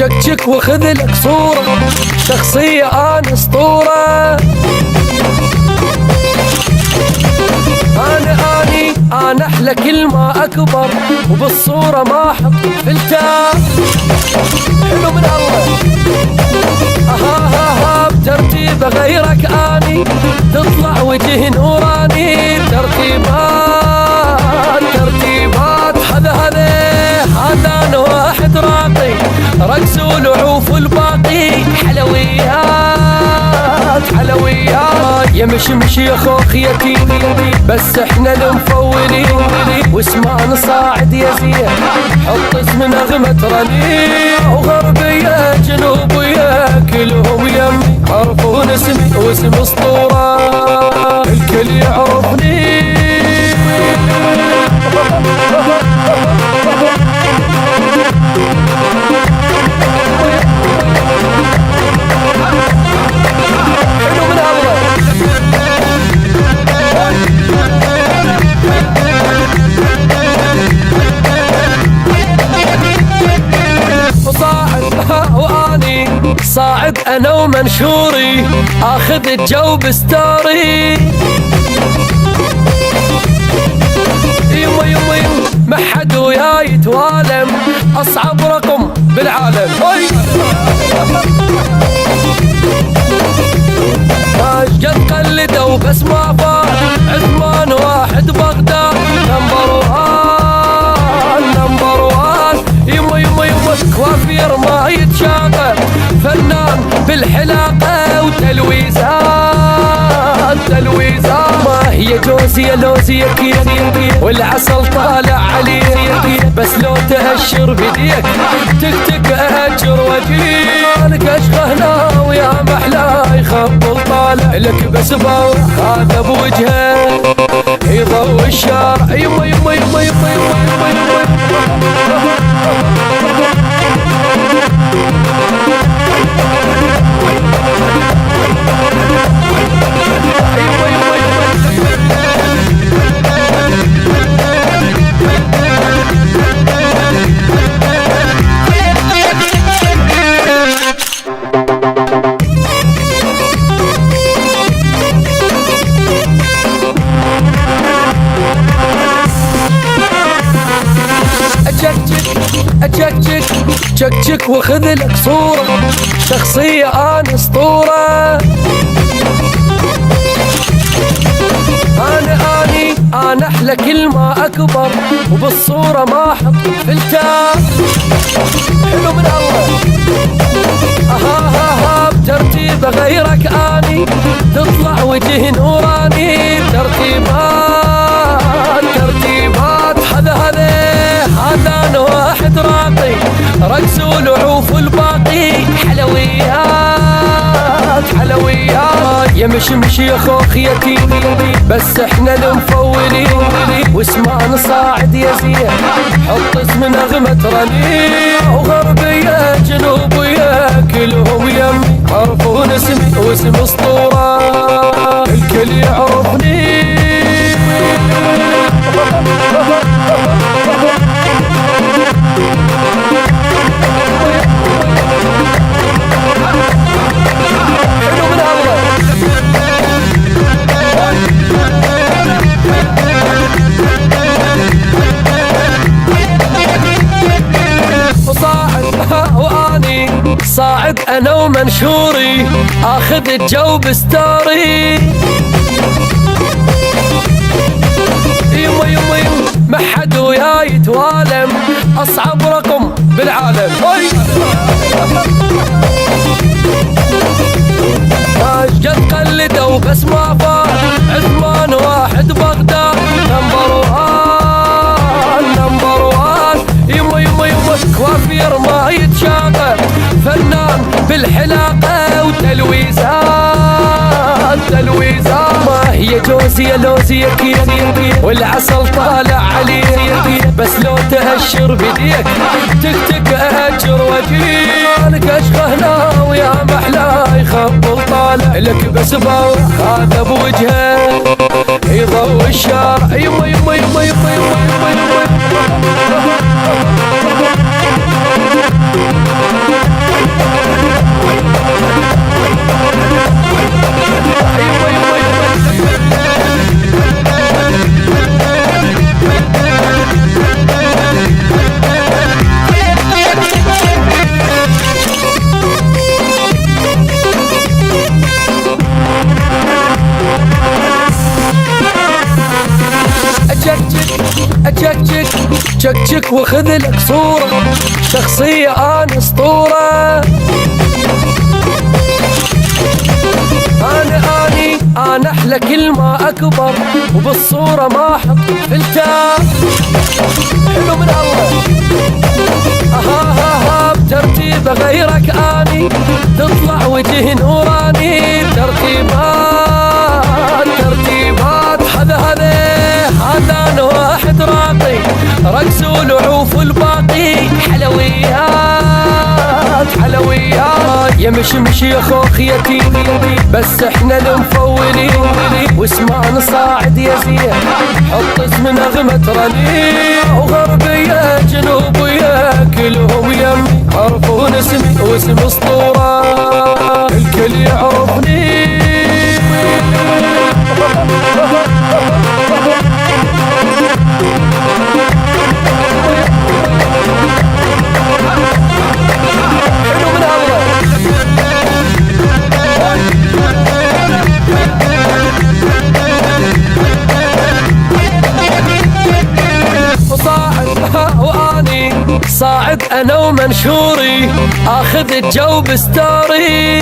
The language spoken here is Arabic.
تشكشك وخذ لك صورة، شخصية أنا أسطورة. أنا أحلى كلمة أكبر، وبالصورة ما أحط فلتر. حلو من الله. بترتيب غيرك أني تطلع وجه نوراني. ترتيبات هذا أنا واحد راقي، رقص ولعوف والباقي حلويات يا مشمش يا خوخ يا تيني، بس احنا المفولين واسمعنا صاعد يا زين. حط اسم نغمة رنين، وغربية جنوبية كلهم يمي عرفون اسمي واسم اسطورة الكل يعرفني. صاعد انا ومنشوري، اخذ الجو بستوري. يما ما حد وياي يتوالم، اصعب رقم بالعالم. قد قلدوا بس ما فات، عثمان واحد بغداد نمبر وان. يما كوافير ما يتشاغل، فنان بالحلاقة وتلويزات. ما هي جوزي لوزي كيك، والعسل طالع عليك، بس لو تأشر بديك تكتك أهجر وجيك. أشغى هنا ويا محلا يخبل طالع لك بس باوع هذا بوجهه يضوي الشارع. يما تشكشك وخذ لك صورة، شخصية أنا أسطورة. أنا أحلى كلمة أكبر، وبالصورة ما أحط فلتر. حلو من الله. بترتيب غيرك أني تطلع وجه نوراني. ترتيبات هذا أنا واحد راقي، رقص ولعوف والباقي حلويات يا مشمش يا خوخ يا تيني، بس احنا المفولين واسمعنا صاعد يا زين. حط اسم نغمة رنين، وغربية جنوبية كلهم يمي عرفون اسمي واسم اسطورة الكل يعرفني. صاعد انا ومنشوري، اخذ الجو بستوري. يما ما حد وياي يتوالم، اصعب رقم بالعالم. قد قلدوا بس ما فات، عثمان واحد بغداد نمبر وان. يما كوافير ما يتشاغل، فنان بالحلاقة وتلويزات. ما هي جوزي لوزي كيك، والعسل طالع عليك، بس لو تأشر بديك تكتك أهجر وجيك. أشغى هنا ويا محلا يخبل طالع لك بس باوع هذا بوجهه يضوي الشارع. يما شكشك وخذ لك صورة، شخصية أنا أسطورة. أنا أحلى كلمة أكبر، وبالصورة ما أحط فلتر. حلو من الله. بترتيب غيرك أني تطلع وجه نوراني. ترتيبات هذا أنا واحد راقي، رقص ولعوف الباقي حلويات يا مشمش يا خوخ يتيم، بس احنا المفولين واسمعنا صاعد يا زين، حط اسم نغمة رنين. وغربية جنوبية كلهم يمي عرفون اسمي واسم اسطورة، الكل يعرفني. صاعد انا ومنشوري، اخذ الجو بستوري.